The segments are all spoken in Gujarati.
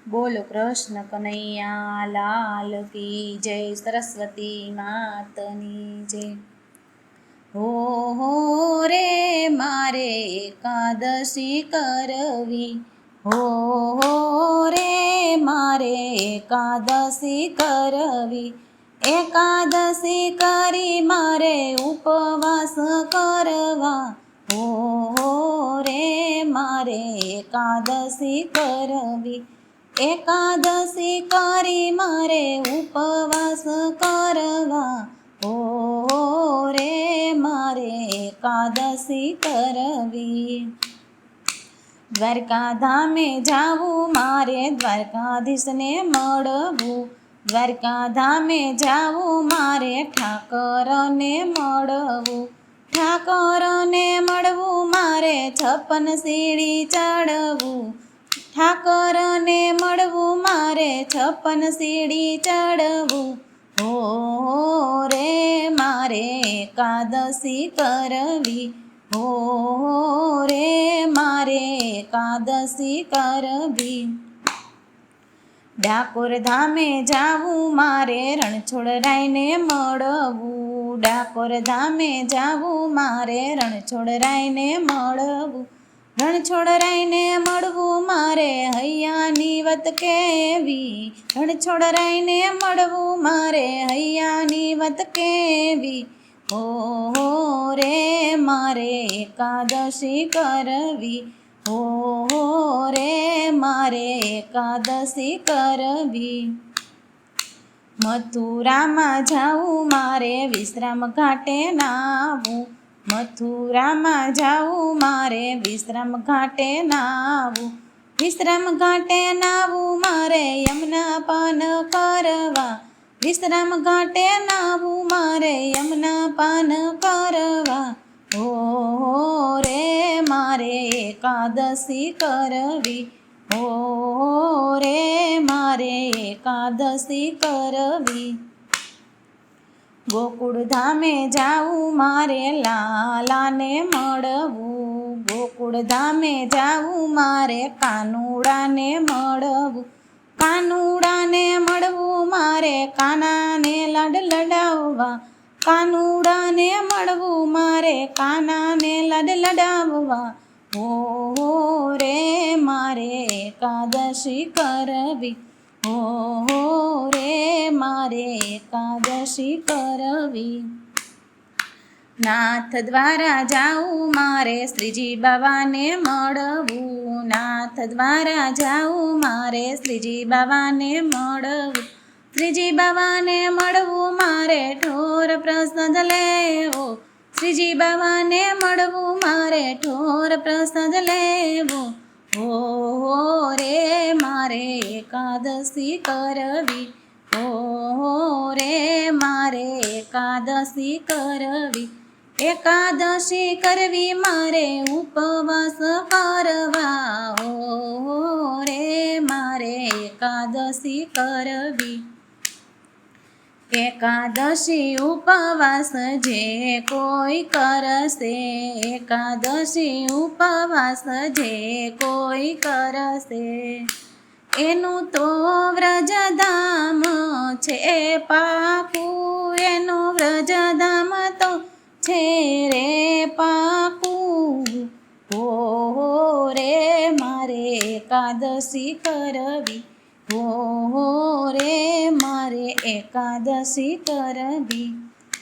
બોલો કૃષ્ણ કનૈયા લાલ કી જય, સરસ્વતી માતની જય। હો રે મારે એકાદશી કરવી, હો રે મારે એકાદશી કરવી, એકાદશી કરી મારે ઉપવાસ કરવા, હો રે મારે એકાદશી કરવી, એકાદશી કરી મારે ઉપવાસ કરવા, હો રે મારે એકાદશી કરવી। દ્વારકા ધામે જાવું મારે દ્વારકાધીશને મળવું, દ્વારકા ધામે જાવું મારે ઠાકરને મળવું, ઠાકરને મળવું મારે 56 સીડી ચડવું, ઠાકરને મળવું મારે 56 સીડી ચડવું, હો રે મારે એકાદશી કરવી, હો રે મારે એકાદશી કરવી। ડાકોર ધામે જાવું મારે રણછોડરાયને મળવું, ડાકોર ધામે જાવું મારે રણછોડરાયને મળવું, રણછોડરાયને મળવું મારે હૈયાની વત કેવી, રણછોડરાયને મળવું મારે હૈયાની વત કેવી, હો રે મારે એકાદશી કરવી, હો રે મારે એકાદશી કરવી। મથુરામાં જાવું મારે વિશ્રામ ઘાટે નાવું, મથુરામાં જાવું મારે વિશ્રામ ઘાટે નાવું, વિશ્રામ ઘાટે નાવું મારે યમુના પાન કરવા, વિશ્રામ ઘાટે નાવું મારે યમુના પાન કરવા, હો રે મારે એકાદશી કરવી, હો રે મારે એકાદશી કરવી। ગોકુળ ધામે જાવું મારે લાલાને મળવું, ગોકુળ ધામે જાવું મારે કાનુડાને મળવું, કાનુડાને મળવું મારે કાનાને લાડ લડાવવા, કાનુડાને મળવું મારે કાનાને લાડ લડાવવા, હો રે મારે એકાદશી કરવી, હો રે મારે એકાદશી કરવી। નાથ દ્વારા જાવું મારે શ્રીજી બાવાને મળવું, નાથ દ્વારા જાવું મારે શ્રીજી બાવાને મળવું, શ્રીજી બાવાને મળવું મારે ઠોર પ્રસાદ લેવો, શ્રીજી બાવાને મળવું મારે ઠોર પ્રસાદ લેવો, હો રે મારે એકાદશી કરવી, હો રે મારે એકાદશી કરવી, એકાદશી કરવી મારે ઉપવાસ કરવા, હો રે મારે એકાદશી કરવી। એકાદશી ઉપવાસ જે કોઈ કરશે, એકાદશી ઉપવાસ જે કોઈ કરશે, એનું તો વ્રજધામ છે પાકું, એનું વ્રજધામ તો છે રે પાકું, હો રે મારે એકાદશી કરવી, હો રે મારે એકાદશી કરવી।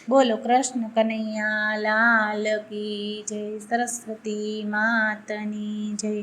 બોલો કૃષ્ણ કનૈયા લાલ કી જય, સરસ્વતી માતની જય।